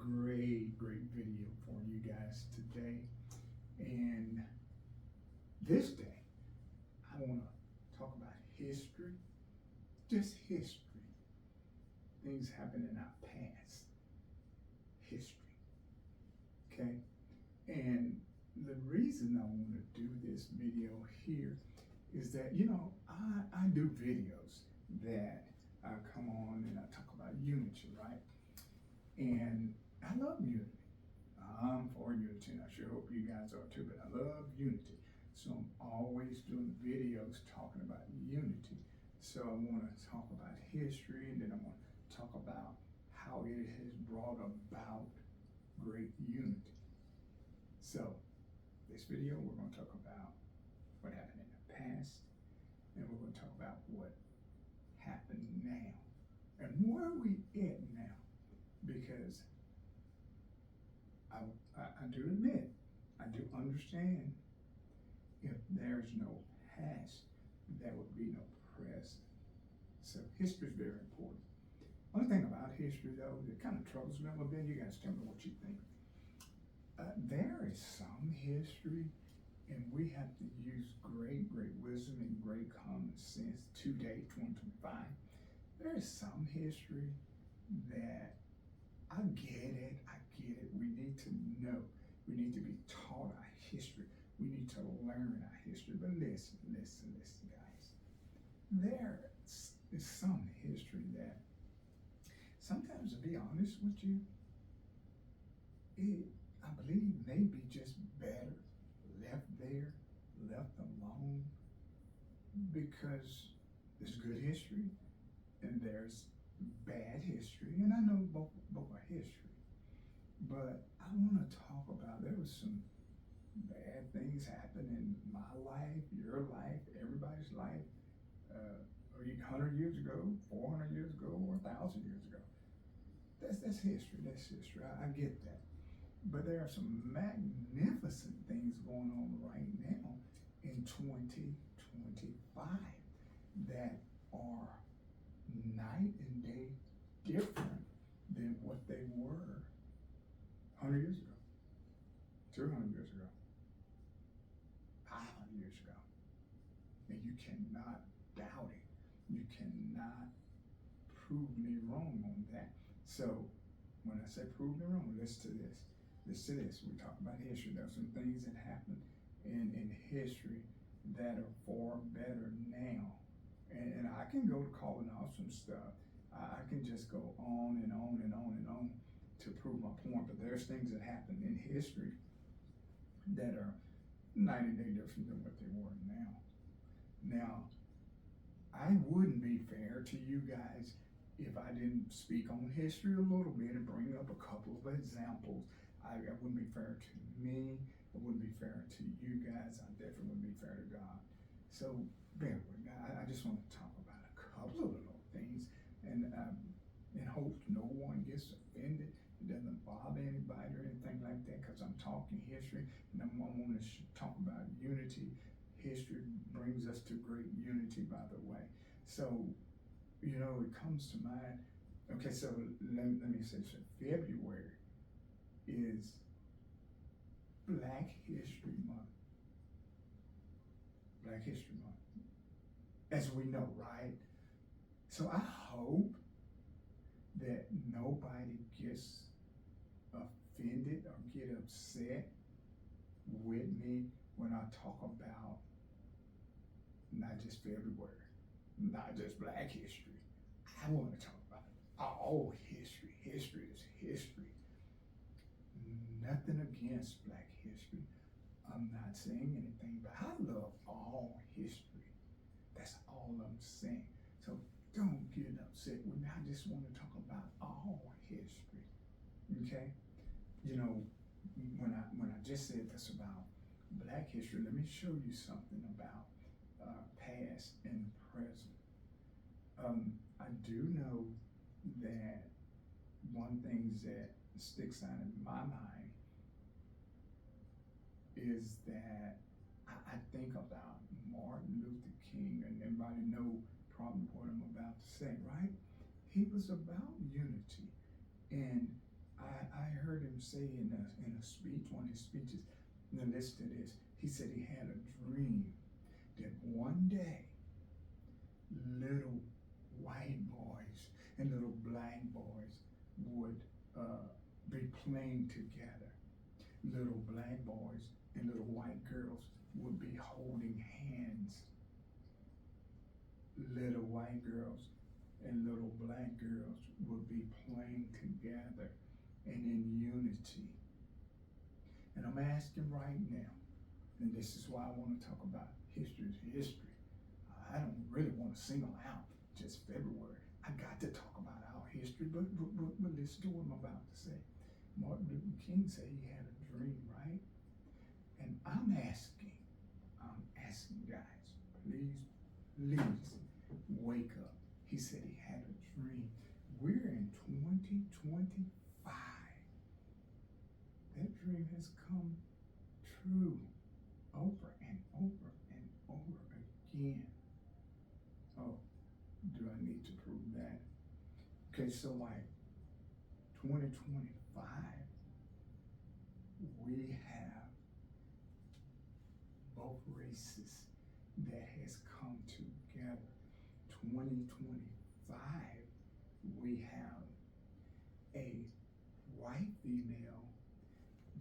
great video for you guys today. And this day, I want to talk about history, just history. Things happen in our past, history. Okay? And the reason I want to do this video here is that, I do videos that I come on and I talk about unity, right? And I love unity. I'm for unity, and I sure hope you guys are too, but I love unity. So I'm always doing videos talking about unity. So I want to talk about history, and then I want to talk about how it has brought about great unity. So this video, we're going to talk about what happened in the past, and we're going to talk about what happened now, and where are we at now, because I do admit, I do understand if there's no past, there would be no present. So history is very important. One thing about history, though, that kind of troubles me a little bit, you guys tell me what you think. There is some history, and we have to use great wisdom and great common sense today, 2025. There is some history that I get it. We need to know. We need to be taught our history. We need to learn our history. But listen, guys. There is some history that sometimes, to be honest with you, I believe may be just better left there, left alone, because there's good history and there's bad history, and I know both are history. But I want to talk about, there was some bad things happen in my life, your life, everybody's life, 100 years ago, 400 years ago, or 1,000 years ago. That's history. I get that. But there are some magnificent things going on right now in 2025 that are night and day different than what they were 100 years ago, 200 years ago, 500 years ago. And you cannot doubt it. You cannot prove me wrong on that. So when I say prove me wrong, listen to this. We talk about history. There are some things that happened in history that are far better now. And I can go to calling out some stuff. I can just go on and on to prove my point. But there's things that happened in history that are night and day different than what they were now. Now, I wouldn't be fair to you guys if I didn't speak on history a little bit and bring up a couple of examples. I wouldn't be fair to me. It wouldn't be fair to you guys. I definitely wouldn't be fair to God. So bear with me. I just want to talk about a couple of little things, and hope no one gets offended. It doesn't bother anybody or anything like that, because I'm talking history, and I want to talk about unity. History brings us to great unity, by the way. So, it comes to mind. Okay, so let me say so. February is Black History Month. Black History Month, as we know, right? So I hope that nobody gets offended or get upset with me when I talk about not just February, not just Black history. I want to talk about all history. History is history. Nothing against Black history. I'm not saying anything, but I love all history. That's all I'm saying. So don't get upset with me. I just want to talk about all history. Okay? When I just said this about Black history, let me show you something about past and present. I do know that one thing that sticks out in my mind is that I think about Martin Luther King, and everybody know probably what I'm about to say, right? He was about unity. And I say in a speech, one of his speeches, now listen to this. He said he had a dream that one day little white boys and little black boys would be playing together. Little black boys and little white girls would be holding hands. Little white girls and little black girls would be playing together and in unity. And I'm asking right now, and this is why I want to talk about history is history. I don't really want to single out just February. I got to talk about our history, but listen to what I'm about to say. Martin Luther King said he had a dream, right? And I'm asking guys, please wake up. He said he had a dream. We're in 2025. That dream has come true over and over and over again. Oh, do I need to prove that? Okay, so like 2025, we have both races that has come together. 2025, we have a white female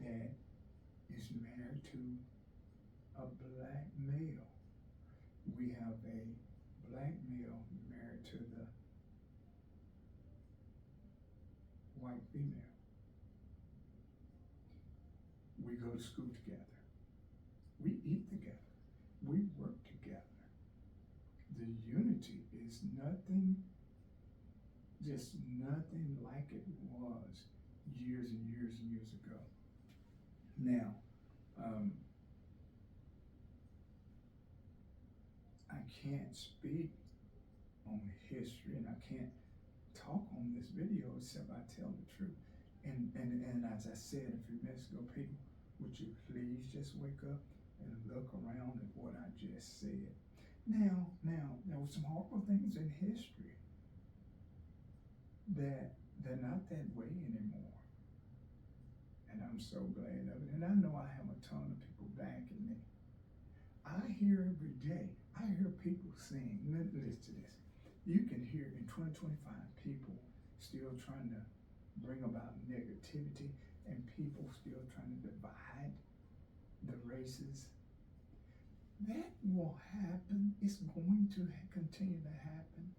that is married to a black male. We have a black male married to the white female. We go to school together. We eat together. We work together. The unity is nothing, just nothing like it was years and years and years ago. Now, I can't speak on history and I can't talk on this video except I tell the truth. And as I said a few minutes ago, people, would you please just wake up and look around at what I just said. Now, there were some horrible things in history that they're not that way anymore. And I'm so glad of it. And I know I have a ton of people backing me. I hear every day, I hear people saying, listen to this. You can hear in 2025 people still trying to bring about negativity and people still trying to divide the races. That will happen. It's going to continue to happen,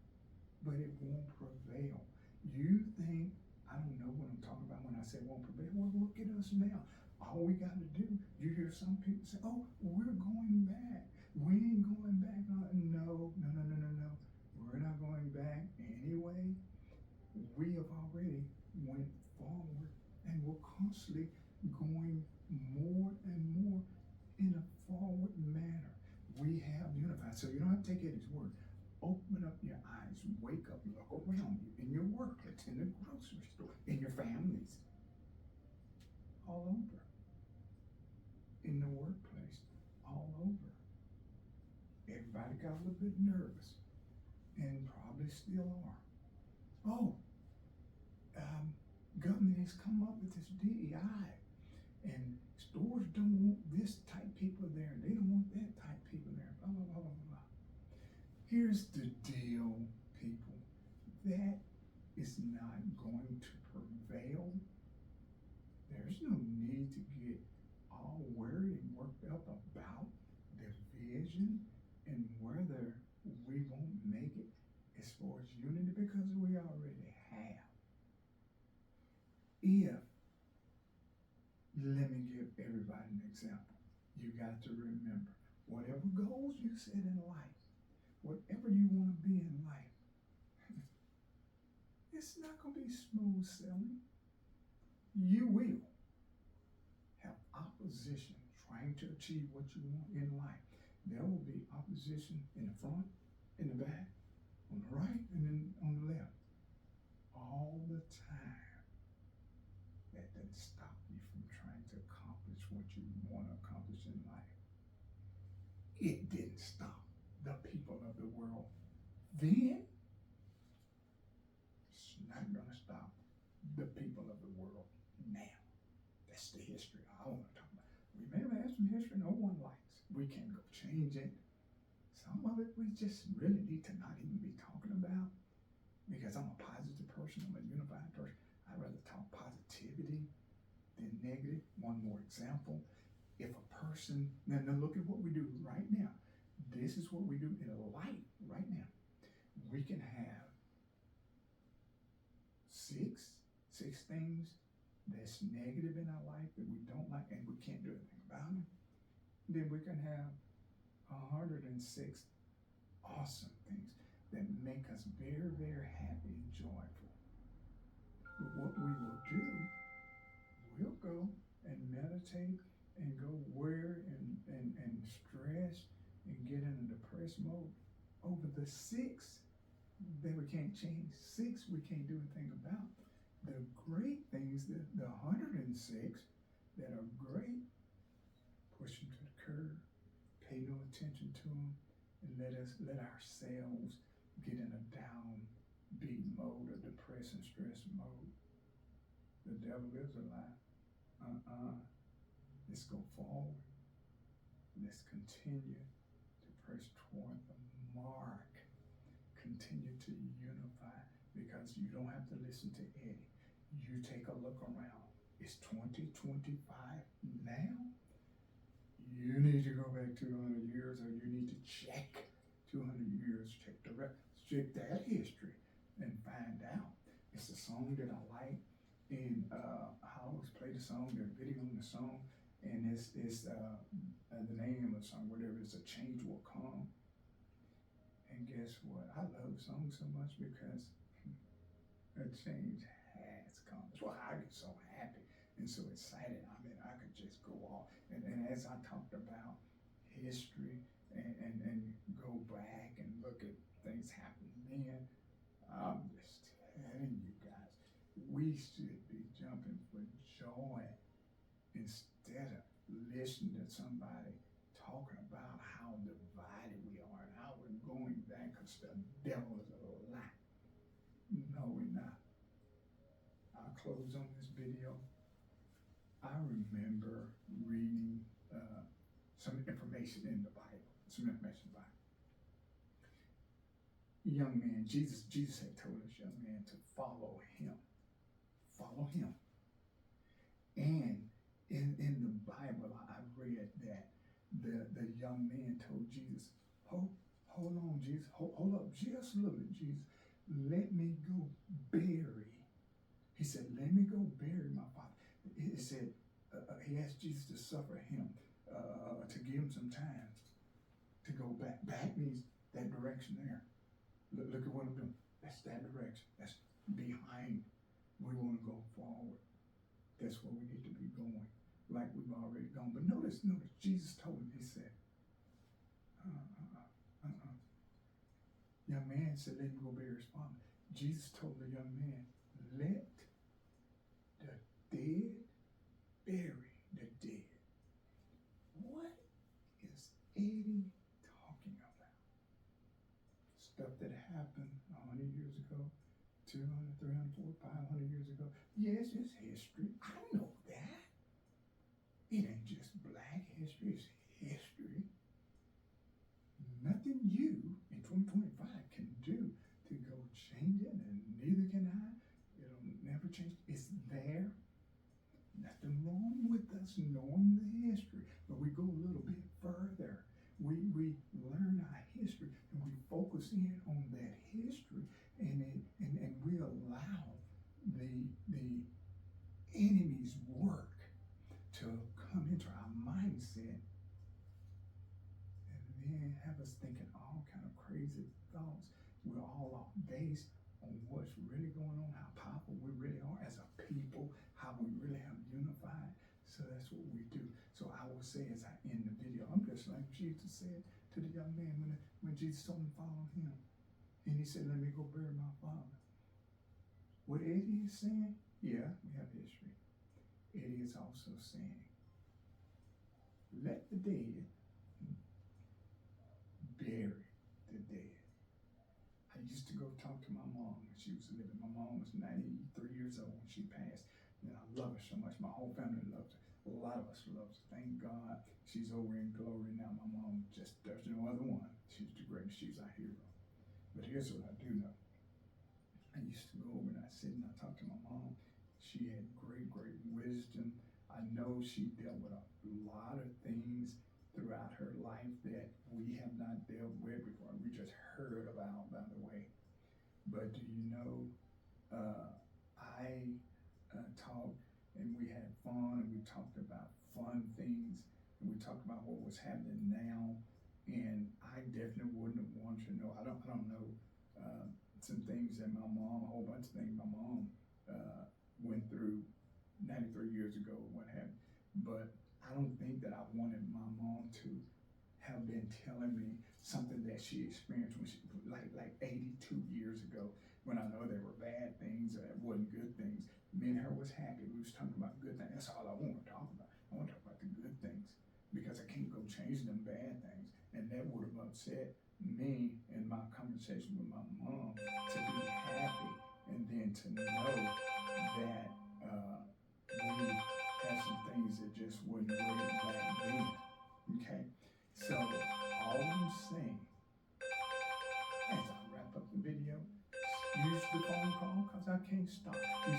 but it won't prevail. You think, I don't know what I'm talking about when I say won't prevail. Well, look at us now. All we got to do, you hear some people say, oh, we're going back. We ain't going back. No. We're not going back anyway. We have already went forward and we're constantly going more and more in a forward manner. We have unified. So you don't have to take it as word. Open up your eyes, wake up, look around you, in your workplace, in the grocery store, in your families, all over. In the workplace, all over. Everybody got a little bit nervous and probably still are. Oh, government has come up with this DEI and stores don't want this type people there. They don't want that type people there. Blah, blah, blah, blah, blah. Here's the deal, people. That is not going to prevail. There's no need to get all worried and worked up about division and whether we won't make it as far as unity because we already have. Let me give everybody an example. You got to remember, whatever goals you set in life, whatever you want to be in life, it's not going to be smooth sailing. You will have opposition trying to achieve what you want in life. There will be opposition in the front, in the back, on the right, and then on the left. All the time. That doesn't stop you from trying to accomplish what you want to accomplish in life. It didn't stop the people of the world then. It's not going to stop the people of the world now. the history I want to talk about. We may have had some history no one likes. We can go change it. Some of it we just really need to not even be talking about, because I'm a positive person, I'm a unified person. I'd rather talk positivity than negative. One more example. If a person, now look at what we do right now. This is what we do in life right now. We can have six things that's negative in our life that we don't like and we can't do anything about them. Then we can have 106 awesome things that make us very, very happy and joyful. But what we will do, we'll go and meditate and go worry and stress and get in a depressed mode over the 6 that we can't change. 6 we can't do anything about. The great things, the 106 that are great, push them to the curb, pay no attention to them, and let ourselves get in a downbeat mode, a depressed and stressed mode. The devil is a lie. Let's go forward. Let's continue to press toward the mark. Continue to unify, because you don't have to listen to Eddie. You take a look around. It's 2025 now. You need to go back 200 years, or you need to check 200 years, check that history and find out. It's a song that I like, and I always play the song, the video on the song, and it's the name of the song, whatever it is, A Change Will Come. And guess what? I love the song so much because a change has come. That's why I get so happy and so excited. I mean, I could just go off. And as I talked about history and go back and look at things happening then, I'm just telling you guys, we should be jumping for joy instead of listening to somebody talking about how divided we are and how we're going back because the devil is a lie. No, we're not. I'll close on this video. I remember reading some information in the Bible. Young man, Jesus had told this young man to follow him. Follow him. And in the Bible, I read that the young man told Jesus, hold on, Jesus, hold up just a little bit, Jesus. Let me go bury. He said, let me go bury my father. He said, he asked Jesus to suffer him, to give him some time to go back. Back means that direction there. Look at what I'm doing. That's that direction. That's behind. We want to go forward. That's where we need to be going, like we've already gone. But notice, Jesus told him, he said, Young man said, let him go bury his father. Jesus told the young man, let the dead bury the dead. What is Eddie talking about? Stuff that happened 100 years ago, 200, 300, 400, 500 years ago. Yes, it's history. I know that. It ain't just black history, it's history. Nothing you in 2025 can do to go change it, and neither can I. It'll never change. It's there. Nothing wrong with us knowing the history, but we go a little bit further. We learn our history and we focus in on that history, and we allow the enemy's work to come into our mindset and then have us thinking all kind of crazy thoughts. We're all off base on what's really going on, how powerful we really are as a people, how we really have unified. So that's what we do. So I will say as I end the video, I'm just like Jesus said to the young man when Jesus told him to follow him. And he said, let me go bury my father. What Eddie is saying, yeah, we have history. Eddie is also saying, let the dead bury the dead. I used to go talk to my mom when she was living. My mom was 93 years old when she passed. And I love her so much. My whole family loved her. A lot of us love her. Thank God she's over in glory now. My mom just, there's no other one. She's the greatest. She's our hero. But here's what I do know. I used to go over and I sit and I talk to my mom. She had great, great wisdom. I know she dealt with a lot of things throughout her life that we have not dealt with before. We just heard about, by the way. But do you know, I talked and we had fun and we talked about fun things and we talked about what was happening now. And I definitely wouldn't have wanted to know. I don't know some things that my mom, a whole bunch of things my mom went through 93 years ago, what have you. But I don't think that I wanted my mom to have been telling me something that she experienced when she, like 82 years ago, when I know there were bad things or wasn't good things. Me and her was happy. We was talking about good things. That's all I want to talk about. I want to talk about the good things because I can't go change them bad things. And that would have upset me in my conversation with my mom to be happy and then to know that we had some things that just wasn't great back then. Okay? So all I'm saying, as I wrap up the video, use the phone call because I can't stop. You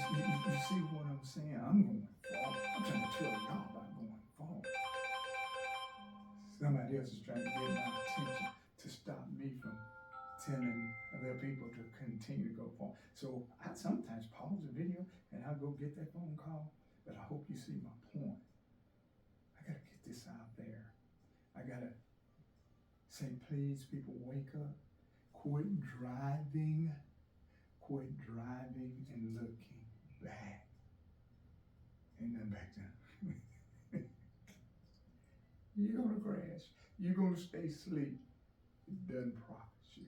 see what I'm saying? I'm going forward. I'm trying to tell y'all about going forward. Somebody else is trying to get my attention to stop me from telling other people to continue to go forward. So I sometimes pause the video and I'll go get that phone call, but I hope you see my point. I gotta get this out there. I gotta say, please, people, wake up. Quit driving and looking back. Ain't nothing back there. You're gonna crash. You're gonna stay asleep. It doesn't profit you.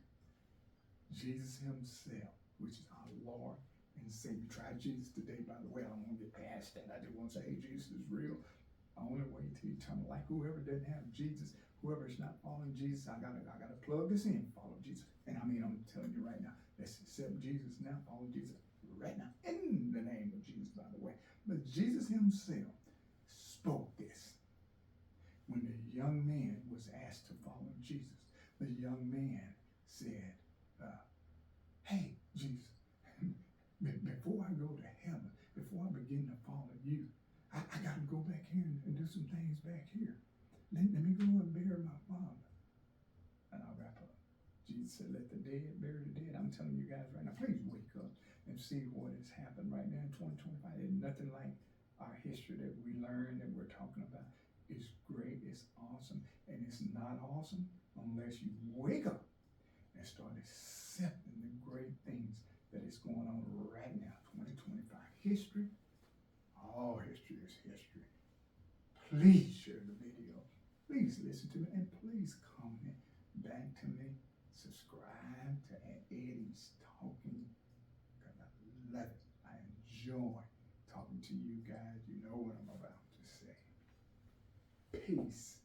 Jesus himself, which is our Lord and Savior. Try Jesus today, by the way. I don't want to get past that. I just want to say, hey, Jesus is real. Only way to eternal life. Whoever doesn't have Jesus, whoever is not following Jesus, I gotta plug this in. Follow Jesus. And I mean, I'm telling you right now, let's accept Jesus now. Follow Jesus right now. In the name of Jesus, by the way. But Jesus himself spoke this. When the young man was asked to follow Jesus, the young man said, hey, Jesus, before I go to heaven, before I begin to follow you, I got to go back here and do some things back here. Let me go and bury my father. And I'll wrap up. Jesus said, let the dead bury the dead. I'm telling you guys right now, please wake up and see what has happened right now in 2025. There's nothing like our history that we learned that we're talking about. It's great, it's awesome, and it's not awesome unless you wake up and start accepting the great things that is going on right now, 2025. History, all history is history. Please share the video. Please listen to it, and please comment back to me. Subscribe to Eddie's Talking, because I love it. I enjoy talking to you guys. You know what I'm about to say. Peace.